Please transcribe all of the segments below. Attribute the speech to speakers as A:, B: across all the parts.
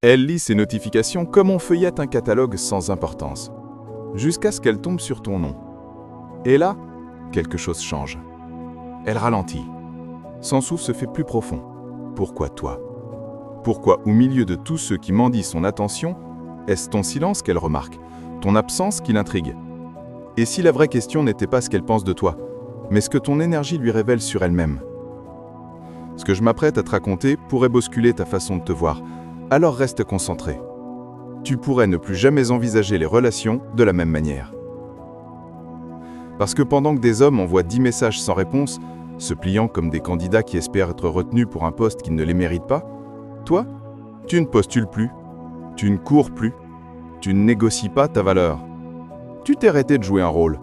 A: Elle lit ses notifications comme on feuillette un catalogue sans importance, jusqu'à ce qu'elle tombe sur ton nom. Et là, quelque chose change. Elle ralentit. Son souffle se fait plus profond. Pourquoi toi? Pourquoi, au milieu de tous ceux qui mendient son attention, est-ce ton silence qu'elle remarque, ton absence qui l'intrigue? Et si la vraie question n'était pas ce qu'elle pense de toi, mais ce que ton énergie lui révèle sur elle-même? Ce que je m'apprête à te raconter pourrait bousculer ta façon de te voir, alors reste concentré. Tu pourrais ne plus jamais envisager les relations de la même manière. Parce que pendant que des hommes envoient 10 messages sans réponse, se pliant comme des candidats qui espèrent être retenus pour un poste qui ne les mérite pas, toi, tu ne postules plus, tu ne cours plus, tu ne négocies pas ta valeur. Tu t'es arrêté de jouer un rôle.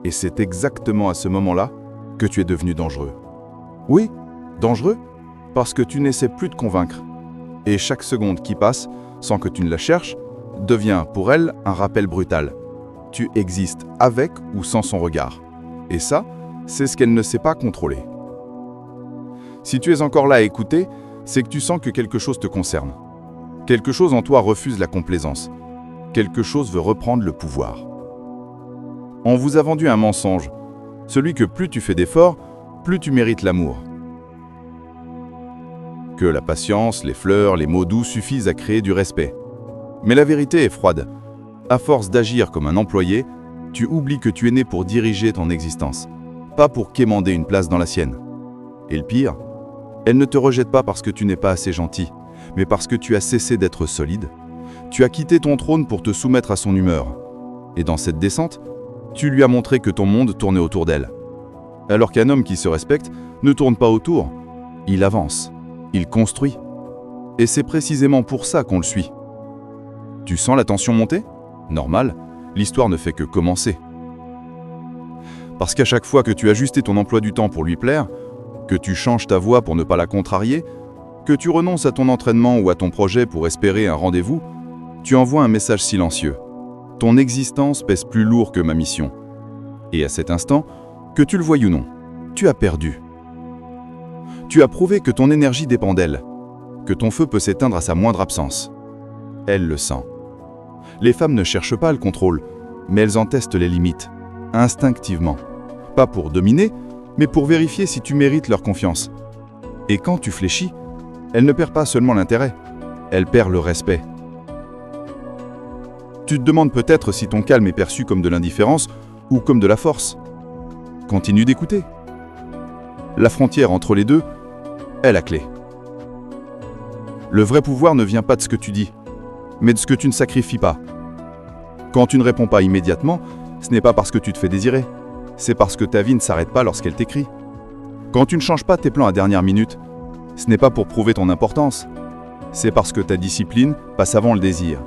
A: Et c'est exactement à ce moment-là que tu es devenu dangereux. Oui, dangereux, parce que tu n'essaies plus de convaincre. Et chaque seconde qui passe, sans que tu ne la cherches, devient pour elle un rappel brutal. Tu existes avec ou sans son regard. Et ça, c'est ce qu'elle ne sait pas contrôler. Si tu es encore là à écouter, c'est que tu sens que quelque chose te concerne. Quelque chose en toi refuse la complaisance. Quelque chose veut reprendre le pouvoir. On vous a vendu un mensonge, celui que plus tu fais d'efforts, plus tu mérites l'amour. Que la patience, les fleurs, les mots doux suffisent à créer du respect. Mais la vérité est froide. À force d'agir comme un employé, tu oublies que tu es né pour diriger ton existence, pas pour quémander une place dans la sienne. Et le pire, elle ne te rejette pas parce que tu n'es pas assez gentil, mais parce que tu as cessé d'être solide. Tu as quitté ton trône pour te soumettre à son humeur. Et dans cette descente, tu lui as montré que ton monde tournait autour d'elle. Alors qu'un homme qui se respecte ne tourne pas autour, il avance, il construit. Et c'est précisément pour ça qu'on le suit. Tu sens la tension monter? Normal, l'histoire ne fait que commencer. Parce qu'à chaque fois que tu ajustes ton emploi du temps pour lui plaire, que tu changes ta voix pour ne pas la contrarier, que tu renonces à ton entraînement ou à ton projet pour espérer un rendez-vous, tu envoies un message silencieux. Ton existence pèse plus lourd que ma mission. Et à cet instant, que tu le veuilles ou non, tu as perdu. Tu as prouvé que ton énergie dépend d'elle, que ton feu peut s'éteindre à sa moindre absence. Elle le sent. Les femmes ne cherchent pas le contrôle, mais elles en testent les limites, instinctivement. Pas pour dominer, mais pour vérifier si tu mérites leur confiance. Et quand tu fléchis, elle ne perd pas seulement l'intérêt, elle perd le respect. Tu te demandes peut-être si ton calme est perçu comme de l'indifférence ou comme de la force. Continue d'écouter. La frontière entre les deux est la clé. Le vrai pouvoir ne vient pas de ce que tu dis, mais de ce que tu ne sacrifies pas. Quand tu ne réponds pas immédiatement, ce n'est pas parce que tu te fais désirer, c'est parce que ta vie ne s'arrête pas lorsqu'elle t'écrit. Quand tu ne changes pas tes plans à dernière minute, ce n'est pas pour prouver ton importance, c'est parce que ta discipline passe avant le désir.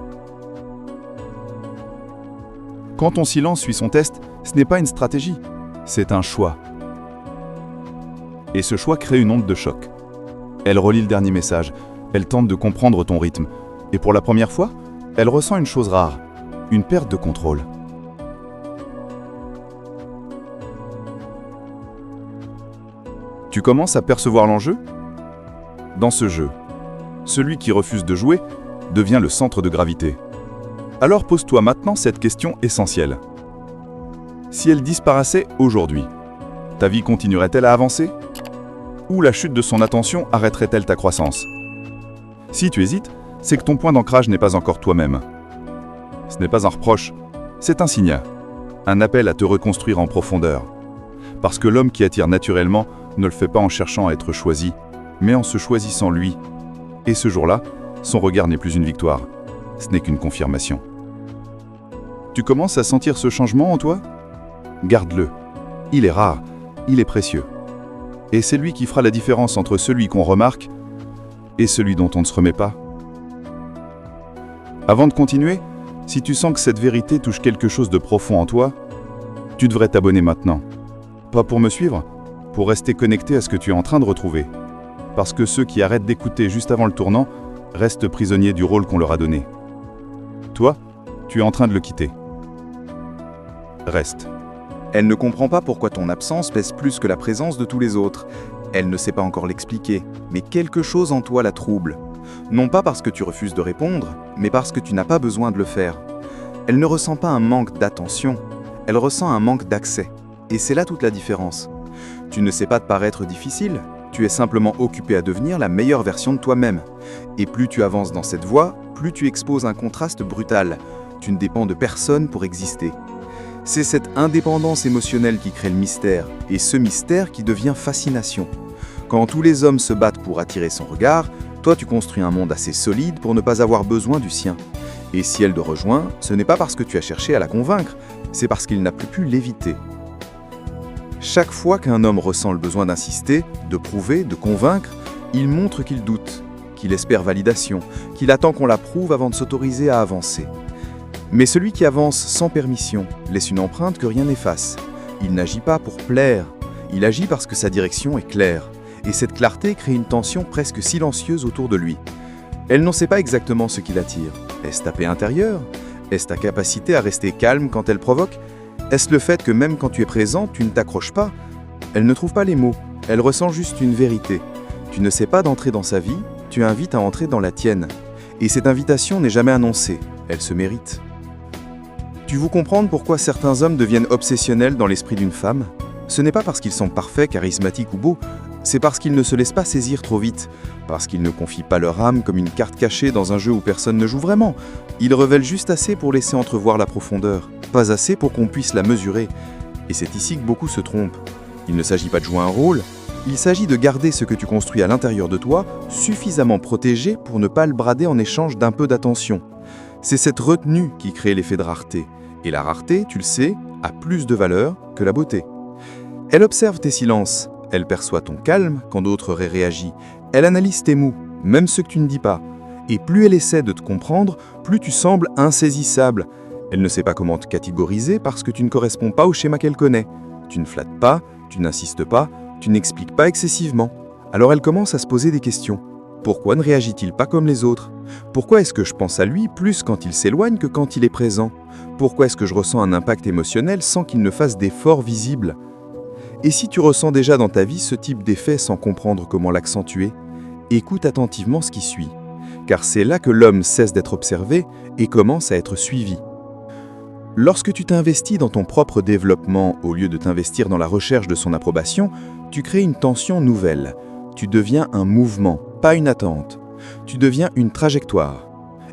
A: Quand ton silence suit son test, ce n'est pas une stratégie, c'est un choix. Et ce choix crée une onde de choc. Elle relit le dernier message, elle tente de comprendre ton rythme, et pour la première fois, elle ressent une chose rare, une perte de contrôle. Tu commences à percevoir l'enjeu? Dans ce jeu, celui qui refuse de jouer devient le centre de gravité. Alors pose-toi maintenant cette question essentielle. Si elle disparaissait aujourd'hui, ta vie continuerait-elle à avancer? Ou la chute de son attention arrêterait-elle ta croissance? Si tu hésites, c'est que ton point d'ancrage n'est pas encore toi-même. Ce n'est pas un reproche, c'est un signal, un appel à te reconstruire en profondeur. Parce que l'homme qui attire naturellement ne le fait pas en cherchant à être choisi, mais en se choisissant lui. Et ce jour-là, son regard n'est plus une victoire, ce n'est qu'une confirmation. Tu commences à sentir ce changement en toi? Garde-le. Il est rare, il est précieux. Et c'est lui qui fera la différence entre celui qu'on remarque et celui dont on ne se remet pas. Avant de continuer, si tu sens que cette vérité touche quelque chose de profond en toi, tu devrais t'abonner maintenant. Pas pour me suivre, pour rester connecté à ce que tu es en train de retrouver. Parce que ceux qui arrêtent d'écouter juste avant le tournant restent prisonniers du rôle qu'on leur a donné. Toi, tu es en train de le quitter. Reste.
B: Elle ne comprend pas pourquoi ton absence pèse plus que la présence de tous les autres. Elle ne sait pas encore l'expliquer, mais quelque chose en toi la trouble. Non pas parce que tu refuses de répondre, mais parce que tu n'as pas besoin de le faire. Elle ne ressent pas un manque d'attention, elle ressent un manque d'accès. Et c'est là toute la différence. Tu ne sais pas te paraître difficile, tu es simplement occupé à devenir la meilleure version de toi-même. Et plus tu avances dans cette voie, plus tu exposes un contraste brutal. Tu ne dépends de personne pour exister. C'est cette indépendance émotionnelle qui crée le mystère, et ce mystère qui devient fascination. Quand tous les hommes se battent pour attirer son regard, toi tu construis un monde assez solide pour ne pas avoir besoin du sien. Et si elle te rejoint, ce n'est pas parce que tu as cherché à la convaincre, c'est parce qu'il n'a plus pu l'éviter. Chaque fois qu'un homme ressent le besoin d'insister, de prouver, de convaincre, il montre qu'il doute, qu'il espère validation, qu'il attend qu'on l'approuve avant de s'autoriser à avancer. Mais celui qui avance sans permission laisse une empreinte que rien n'efface. Il n'agit pas pour plaire, il agit parce que sa direction est claire. Et cette clarté crée une tension presque silencieuse autour de lui. Elle n'en sait pas exactement ce qui l'attire. Est-ce ta paix intérieure? Est-ce ta capacité à rester calme quand elle provoque? Est-ce le fait que même quand tu es présent, tu ne t'accroches pas? Elle ne trouve pas les mots, elle ressent juste une vérité. Tu ne sais pas d'entrer dans sa vie, tu invites à entrer dans la tienne. Et cette invitation n'est jamais annoncée, elle se mérite. Tu veux comprendre pourquoi certains hommes deviennent obsessionnels dans l'esprit d'une femme? Ce n'est pas parce qu'ils sont parfaits, charismatiques ou beaux, c'est parce qu'ils ne se laissent pas saisir trop vite, parce qu'ils ne confient pas leur âme comme une carte cachée dans un jeu où personne ne joue vraiment. Ils révèlent juste assez pour laisser entrevoir la profondeur, pas assez pour qu'on puisse la mesurer. Et c'est ici que beaucoup se trompent. Il ne s'agit pas de jouer un rôle, il s'agit de garder ce que tu construis à l'intérieur de toi suffisamment protégé pour ne pas le brader en échange d'un peu d'attention. C'est cette retenue qui crée l'effet de rareté. Et la rareté, tu le sais, a plus de valeur que la beauté. Elle observe tes silences, elle perçoit ton calme quand d'autres auraient réagi, elle analyse tes mots, même ceux que tu ne dis pas. Et plus elle essaie de te comprendre, plus tu sembles insaisissable. Elle ne sait pas comment te catégoriser parce que tu ne corresponds pas au schéma qu'elle connaît. Tu ne flattes pas, tu n'insistes pas, tu n'expliques pas excessivement. Alors elle commence à se poser des questions. Pourquoi ne réagit-il pas comme les autres? Pourquoi est-ce que je pense à lui plus quand il s'éloigne que quand il est présent? Pourquoi est-ce que je ressens un impact émotionnel sans qu'il ne fasse d'efforts visibles? Et si tu ressens déjà dans ta vie ce type d'effet sans comprendre comment l'accentuer, écoute attentivement ce qui suit, car c'est là que l'homme cesse d'être observé et commence à être suivi. Lorsque tu t'investis dans ton propre développement au lieu de t'investir dans la recherche de son approbation, tu crées une tension nouvelle. Tu deviens un mouvement, pas une attente. Tu deviens une trajectoire.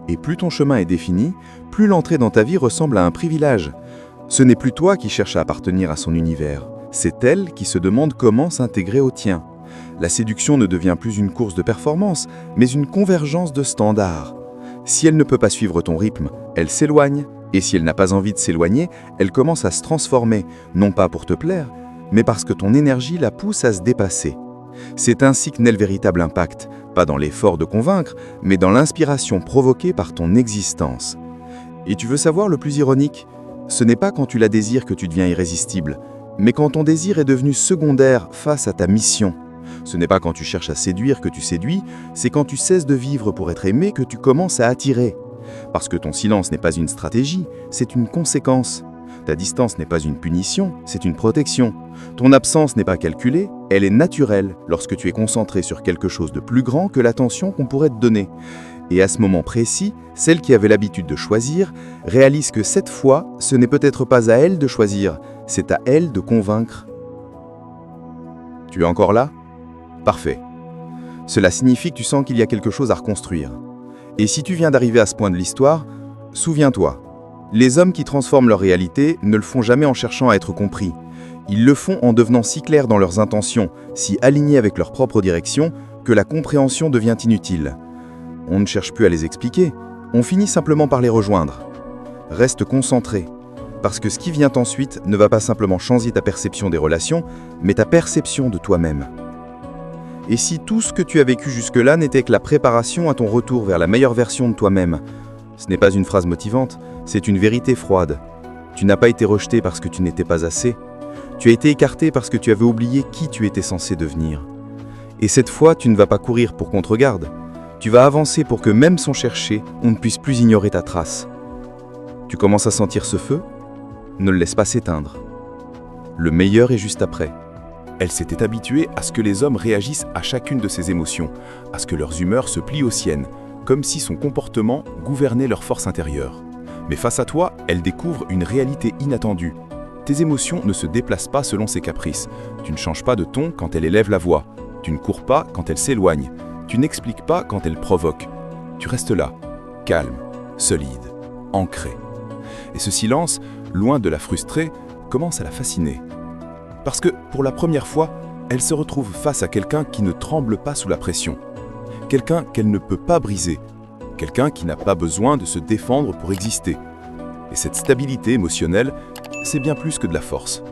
B: Et plus ton chemin est défini, plus l'entrée dans ta vie ressemble à un privilège. Ce n'est plus toi qui cherches à appartenir à son univers, c'est elle qui se demande comment s'intégrer au tien. La séduction ne devient plus une course de performance, mais une convergence de standards. Si elle ne peut pas suivre ton rythme, elle s'éloigne, et si elle n'a pas envie de s'éloigner, elle commence à se transformer, non pas pour te plaire, mais parce que ton énergie la pousse à se dépasser. C'est ainsi que naît le véritable impact, pas dans l'effort de convaincre, mais dans l'inspiration provoquée par ton existence. Et tu veux savoir le plus ironique? Ce n'est pas quand tu la désires que tu deviens irrésistible, mais quand ton désir est devenu secondaire face à ta mission. Ce n'est pas quand tu cherches à séduire que tu séduis, c'est quand tu cesses de vivre pour être aimé que tu commences à attirer. Parce que ton silence n'est pas une stratégie, c'est une conséquence. Ta distance n'est pas une punition, c'est une protection. Ton absence n'est pas calculée, elle est naturelle lorsque tu es concentré sur quelque chose de plus grand que l'attention qu'on pourrait te donner. Et à ce moment précis, celle qui avait l'habitude de choisir réalise que cette fois, ce n'est peut-être pas à elle de choisir, c'est à elle de convaincre. Tu es encore là? Parfait. Cela signifie que tu sens qu'il y a quelque chose à reconstruire. Et si tu viens d'arriver à ce point de l'histoire, souviens-toi, les hommes qui transforment leur réalité ne le font jamais en cherchant à être compris. Ils le font en devenant si clairs dans leurs intentions, si alignés avec leur propre direction, que la compréhension devient inutile. On ne cherche plus à les expliquer, on finit simplement par les rejoindre. Reste concentré, parce que ce qui vient ensuite ne va pas simplement changer ta perception des relations, mais ta perception de toi-même. Et si tout ce que tu as vécu jusque-là n'était que la préparation à ton retour vers la meilleure version de toi-même, ce n'est pas une phrase motivante, c'est une vérité froide. Tu n'as pas été rejeté parce que tu n'étais pas assez. Tu as été écarté parce que tu avais oublié qui tu étais censé devenir. Et cette fois, tu ne vas pas courir pour qu'on te regarde. Tu vas avancer pour que même sans chercher, on ne puisse plus ignorer ta trace. Tu commences à sentir ce feu? Ne le laisse pas s'éteindre. Le meilleur est juste après.
A: Elle s'était habituée à ce que les hommes réagissent à chacune de ses émotions, à ce que leurs humeurs se plient aux siennes, comme si son comportement gouvernait leur force intérieure. Mais face à toi, elle découvre une réalité inattendue. Tes émotions ne se déplacent pas selon ses caprices. Tu ne changes pas de ton quand elle élève la voix. Tu ne cours pas quand elle s'éloigne. Tu n'expliques pas quand elle provoque. Tu restes là, calme, solide, ancré. Et ce silence, loin de la frustrer, commence à la fasciner. Parce que, pour la première fois, elle se retrouve face à quelqu'un qui ne tremble pas sous la pression. Quelqu'un qu'elle ne peut pas briser. Quelqu'un qui n'a pas besoin de se défendre pour exister. Et cette stabilité émotionnelle, c'est bien plus que de la force.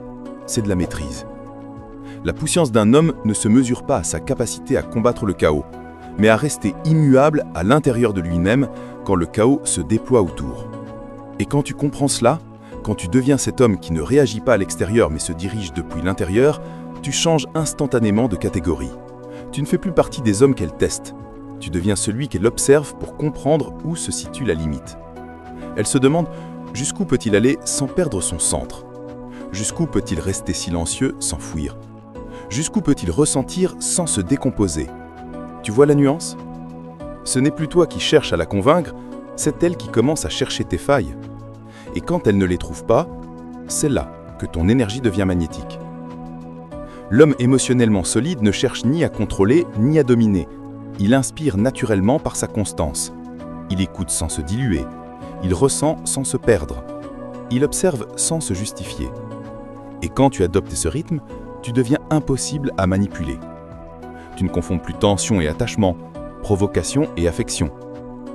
A: C'est de la maîtrise. La puissance d'un homme ne se mesure pas à sa capacité à combattre le chaos, mais à rester immuable à l'intérieur de lui-même quand le chaos se déploie autour. Et quand tu comprends cela, quand tu deviens cet homme qui ne réagit pas à l'extérieur mais se dirige depuis l'intérieur, tu changes instantanément de catégorie. Tu ne fais plus partie des hommes qu'elle teste. Tu deviens celui qu'elle observe pour comprendre où se situe la limite. Elle se demande jusqu'où peut-il aller sans perdre son centre? Jusqu'où peut-il rester silencieux sans fuir? Jusqu'où peut-il ressentir sans se décomposer? Tu vois la nuance? Ce n'est plus toi qui cherches à la convaincre, c'est elle qui commence à chercher tes failles. Et quand elle ne les trouve pas, c'est là que ton énergie devient magnétique. L'homme émotionnellement solide ne cherche ni à contrôler ni à dominer. Il inspire naturellement par sa constance. Il écoute sans se diluer. Il ressent sans se perdre. Il observe sans se justifier. Et quand tu adoptes ce rythme, tu deviens impossible à manipuler. Tu ne confonds plus tension et attachement, provocation et affection.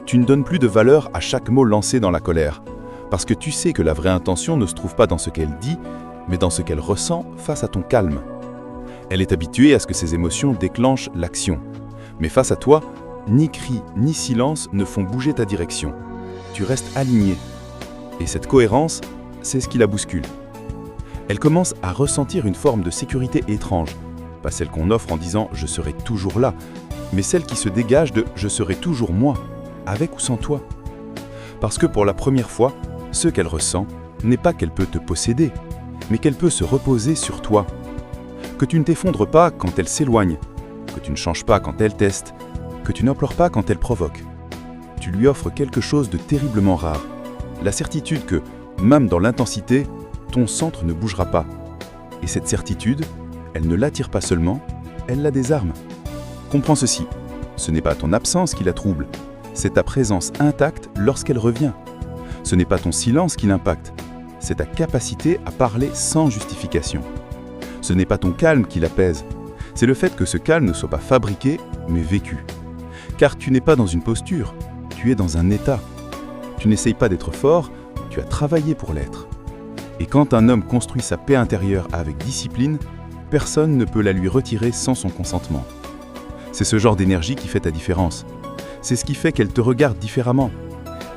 A: Tu ne donnes plus de valeur à chaque mot lancé dans la colère, parce que tu sais que la vraie intention ne se trouve pas dans ce qu'elle dit, mais dans ce qu'elle ressent face à ton calme. Elle est habituée à ce que ses émotions déclenchent l'action. Mais face à toi, ni cri ni silence ne font bouger ta direction. Tu restes aligné. Et cette cohérence, c'est ce qui la bouscule. Elle commence à ressentir une forme de sécurité étrange. Pas celle qu'on offre en disant « je serai toujours là », mais celle qui se dégage de « je serai toujours moi », avec ou sans toi. Parce que pour la première fois, ce qu'elle ressent n'est pas qu'elle peut te posséder, mais qu'elle peut se reposer sur toi. Que tu ne t'effondres pas quand elle s'éloigne, que tu ne changes pas quand elle teste, que tu n'implores pas quand elle provoque. Tu lui offres quelque chose de terriblement rare, la certitude que, même dans l'intensité, ton centre ne bougera pas. Et cette certitude, elle ne l'attire pas seulement, elle la désarme. Comprends ceci, ce n'est pas ton absence qui la trouble, c'est ta présence intacte lorsqu'elle revient. Ce n'est pas ton silence qui l'impacte, c'est ta capacité à parler sans justification. Ce n'est pas ton calme qui l'apaise, c'est le fait que ce calme ne soit pas fabriqué, mais vécu. Car tu n'es pas dans une posture, tu es dans un état. Tu n'essayes pas d'être fort, tu as travaillé pour l'être. Et quand un homme construit sa paix intérieure avec discipline, personne ne peut la lui retirer sans son consentement. C'est ce genre d'énergie qui fait ta différence. C'est ce qui fait qu'elle te regarde différemment.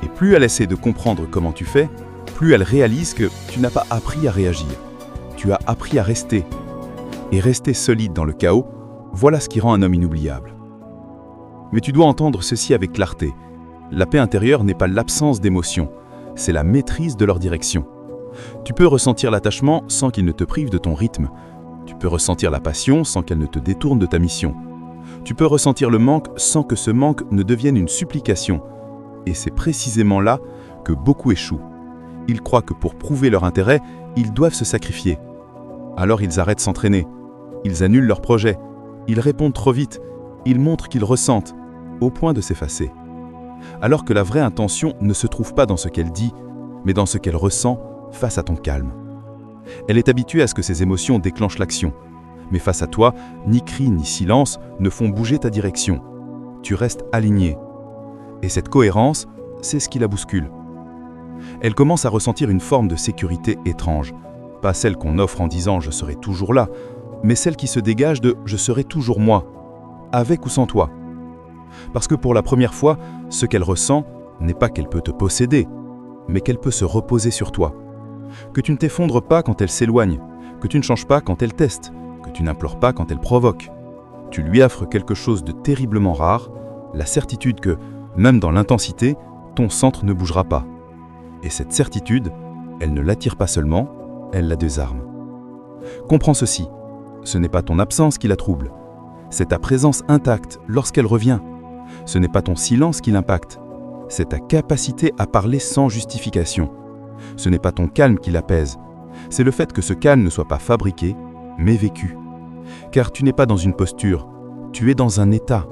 A: Et plus elle essaie de comprendre comment tu fais, plus elle réalise que tu n'as pas appris à réagir. Tu as appris à rester. Et rester solide dans le chaos, voilà ce qui rend un homme inoubliable. Mais tu dois entendre ceci avec clarté. La paix intérieure n'est pas l'absence d'émotions, c'est la maîtrise de leur direction. Tu peux ressentir l'attachement sans qu'il ne te prive de ton rythme. Tu peux ressentir la passion sans qu'elle ne te détourne de ta mission. Tu peux ressentir le manque sans que ce manque ne devienne une supplication. Et c'est précisément là que beaucoup échouent. Ils croient que pour prouver leur intérêt, ils doivent se sacrifier. Alors ils arrêtent s'entraîner. Ils annulent leurs projets. Ils répondent trop vite. Ils montrent qu'ils ressentent, au point de s'effacer. Alors que la vraie intention ne se trouve pas dans ce qu'elle dit, mais dans ce qu'elle ressent face à ton calme. Elle est habituée à ce que ses émotions déclenchent l'action. Mais face à toi, ni cri ni silence ne font bouger ta direction. Tu restes aligné. Et cette cohérence, c'est ce qui la bouscule. Elle commence à ressentir une forme de sécurité étrange. Pas celle qu'on offre en disant « je serai toujours là », mais celle qui se dégage de « je serai toujours moi », avec ou sans toi. Parce que pour la première fois, ce qu'elle ressent n'est pas qu'elle peut te posséder, mais qu'elle peut se reposer sur toi. Que tu ne t'effondres pas quand elle s'éloigne, que tu ne changes pas quand elle teste, que tu n'implores pas quand elle provoque. Tu lui offres quelque chose de terriblement rare, la certitude que, même dans l'intensité, ton centre ne bougera pas. Et cette certitude, elle ne l'attire pas seulement, elle la désarme. Comprends ceci,
C: Ce n'est pas ton absence qui la trouble. C'est ta présence intacte lorsqu'elle revient. Ce n'est pas ton silence qui l'impacte. C'est ta capacité à parler sans justification. Ce n'est pas ton calme qui l'apaise. C'est le fait que ce calme ne soit pas fabriqué, mais vécu. Car tu n'es pas dans une posture, tu es dans un état.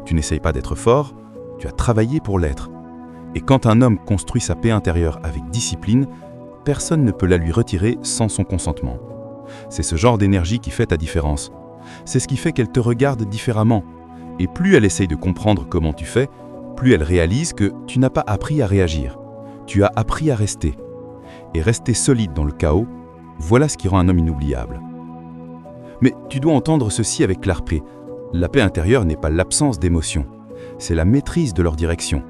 C: Tu n'essayes pas d'être fort, tu as travaillé pour l'être. Et quand un homme construit sa paix intérieure avec discipline, personne ne peut la lui retirer sans son consentement. C'est ce genre d'énergie qui fait ta différence. C'est ce qui fait qu'elle te regarde différemment. Et plus elle essaye de comprendre comment tu fais, plus elle réalise que tu n'as pas appris à réagir. Tu as appris à rester. Et rester solide dans le chaos, voilà ce qui rend un homme inoubliable. Mais tu dois entendre ceci avec clarté. La paix intérieure n'est pas l'absence d'émotions, c'est la maîtrise de leur direction.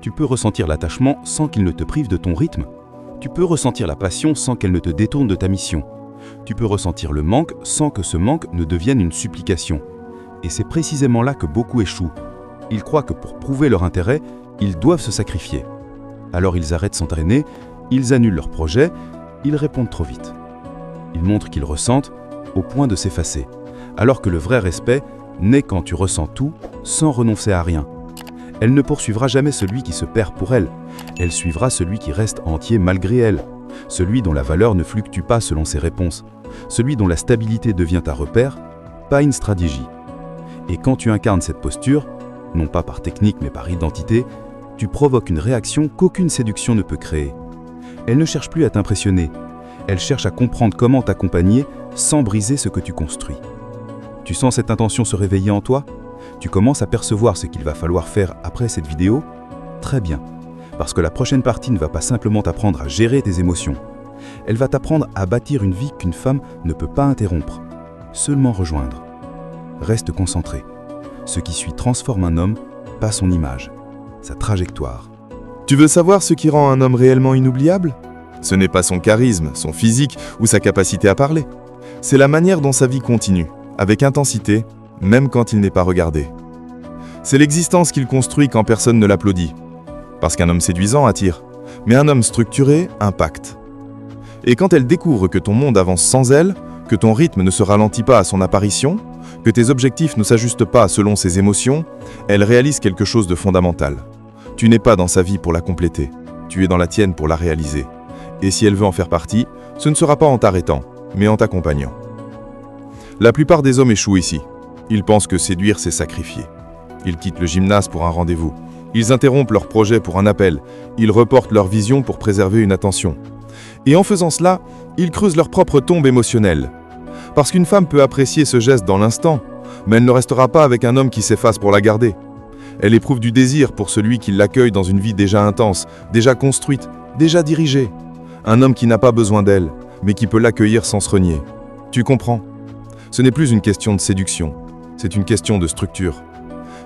C: Tu peux ressentir l'attachement sans qu'il ne te prive de ton rythme. Tu peux ressentir la passion sans qu'elle ne te détourne de ta mission. Tu peux ressentir le manque sans que ce manque ne devienne une supplication. Et c'est précisément là que beaucoup échouent. Ils croient que pour prouver leur intérêt, ils doivent se sacrifier. Alors ils arrêtent de s'entraîner, ils annulent leurs projets, ils répondent trop vite. Ils montrent qu'ils ressentent au point de s'effacer, alors que le vrai respect naît quand tu ressens tout sans renoncer à rien. Elle ne poursuivra jamais celui qui se perd pour elle, elle suivra celui qui reste entier malgré elle, celui dont la valeur ne fluctue pas selon ses réponses, celui dont la stabilité devient un repère, pas une stratégie. Et quand tu incarnes cette posture, non pas par technique mais par identité, tu provoques une réaction qu'aucune séduction ne peut créer. Elle ne cherche plus à t'impressionner, elle cherche à comprendre comment t'accompagner sans briser ce que tu construis. Tu sens cette intention se réveiller en toi? Tu commences à percevoir ce qu'il va falloir faire après cette vidéo? Très bien, parce que la prochaine partie ne va pas simplement t'apprendre à gérer tes émotions. Elle va t'apprendre à bâtir une vie qu'une femme ne peut pas interrompre, seulement rejoindre. Reste concentré. Ce qui suit transforme un homme, pas son image, sa trajectoire.
A: Tu veux savoir ce qui rend un homme réellement inoubliable? Ce n'est pas son charisme, son physique ou sa capacité à parler. C'est la manière dont sa vie continue, avec intensité, même quand il n'est pas regardé. C'est l'existence qu'il construit quand personne ne l'applaudit. Parce qu'un homme séduisant attire, mais un homme structuré impacte. Et quand elle découvre que ton monde avance sans elle, que ton rythme ne se ralentit pas à son apparition, que tes objectifs ne s'ajustent pas selon ses émotions, elle réalise quelque chose de fondamental. Tu n'es pas dans sa vie pour la compléter, tu es dans la tienne pour la réaliser. Et si elle veut en faire partie, ce ne sera pas en t'arrêtant, mais en t'accompagnant. La plupart des hommes échouent ici. Ils pensent que séduire, c'est sacrifier. Ils quittent le gymnase pour un rendez-vous. Ils interrompent leur projet pour un appel. Ils reportent leur vision pour préserver une attention. Et en faisant cela, ils creusent leur propre tombe émotionnelle. Parce qu'une femme peut apprécier ce geste dans l'instant, mais elle ne restera pas avec un homme qui s'efface pour la garder. Elle éprouve du désir pour celui qui l'accueille dans une vie déjà intense, déjà construite, déjà dirigée. Un homme qui n'a pas besoin d'elle, mais qui peut l'accueillir sans se renier. Tu comprends? Ce n'est plus une question de séduction, c'est une question de structure.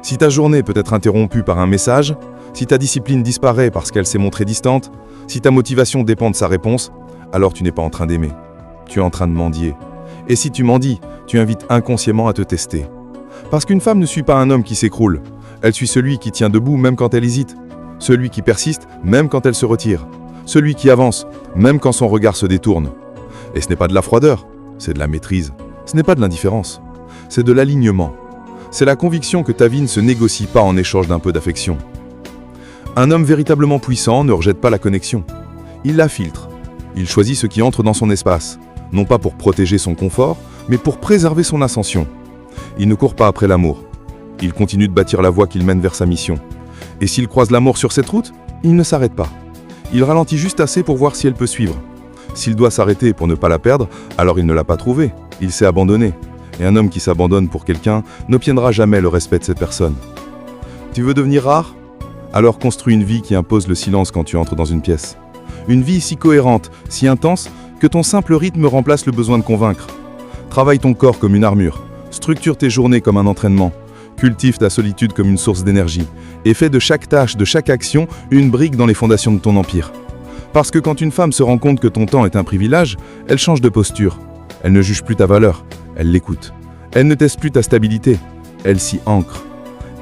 A: Si ta journée peut être interrompue par un message, si ta discipline disparaît parce qu'elle s'est montrée distante, si ta motivation dépend de sa réponse, alors tu n'es pas en train d'aimer. Tu es en train de mendier. Et si tu mendis, tu invites inconsciemment à te tester. Parce qu'une femme ne suit pas un homme qui s'écroule. Elle suit celui qui tient debout même quand elle hésite. Celui qui persiste même quand elle se retire. Celui qui avance même quand son regard se détourne. Et ce n'est pas de la froideur, c'est de la maîtrise. Ce n'est pas de l'indifférence, c'est de l'alignement. C'est la conviction que ta vie ne se négocie pas en échange d'un peu d'affection. Un homme véritablement puissant ne rejette pas la connexion. Il la filtre. Il choisit ce qui entre dans son espace, non pas pour protéger son confort, mais pour préserver son ascension. Il ne court pas après l'amour. Il continue de bâtir la voie qu'il mène vers sa mission. Et s'il croise l'amour sur cette route, il ne s'arrête pas. Il ralentit juste assez pour voir si elle peut suivre. S'il doit s'arrêter pour ne pas la perdre, alors il ne l'a pas trouvée. Il s'est abandonné. Et un homme qui s'abandonne pour quelqu'un n'obtiendra jamais le respect de cette personne. Tu veux devenir rare? Alors construis une vie qui impose le silence quand tu entres dans une pièce. Une vie si cohérente, si intense, que ton simple rythme remplace le besoin de convaincre. Travaille ton corps comme une armure. Structure tes journées comme un entraînement. Cultive ta solitude comme une source d'énergie. Et fais de chaque tâche, de chaque action, une brique dans les fondations de ton empire. Parce que quand une femme se rend compte que ton temps est un privilège, elle change de posture. Elle ne juge plus ta valeur, elle l'écoute. Elle ne teste plus ta stabilité, elle s'y ancre.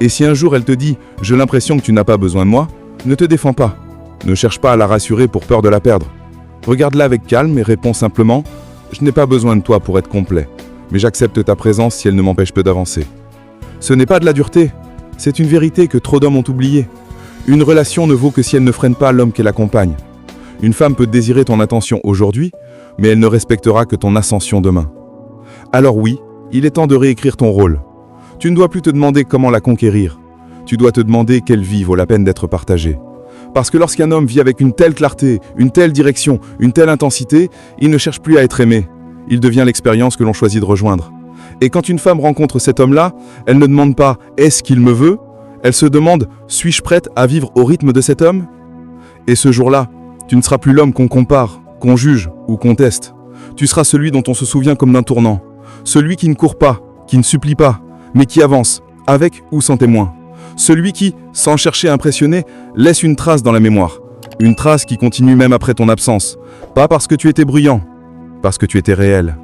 A: Et si un jour elle te dit « j'ai l'impression que tu n'as pas besoin de moi », ne te défends pas. Ne cherche pas à la rassurer pour peur de la perdre. Regarde-la avec calme et réponds simplement « je n'ai pas besoin de toi pour être complet.
C: mais j'accepte ta présence si elle ne m'empêche pas d'avancer. Ce n'est pas de la dureté, c'est une vérité que trop d'hommes ont oubliée. Une relation ne vaut que si elle ne freine pas l'homme qu'elle accompagne. Une femme peut désirer ton attention aujourd'hui, mais elle ne respectera que ton ascension demain. Alors oui, il est temps de réécrire ton rôle. Tu ne dois plus te demander comment la conquérir. Tu dois te demander quelle vie vaut la peine d'être partagée. Parce que lorsqu'un homme vit avec une telle clarté, une telle direction, une telle intensité, il ne cherche plus à être aimé. Il devient l'expérience que l'on choisit de rejoindre. Et quand une femme rencontre cet homme-là, elle ne demande pas « est-ce qu'il me veut ?», elle se demande « suis-je prête à vivre au rythme de cet homme ?» Et ce jour-là, tu ne seras plus l'homme qu'on compare, qu'on juge ou qu'on teste. Tu seras celui dont on se souvient comme d'un tournant. Celui qui ne court pas, qui ne supplie pas, mais qui avance, avec ou sans témoin. Celui qui, sans chercher à impressionner, laisse une trace dans la mémoire. Une trace qui continue même après ton absence. Pas parce que tu étais bruyant, parce que tu étais réel.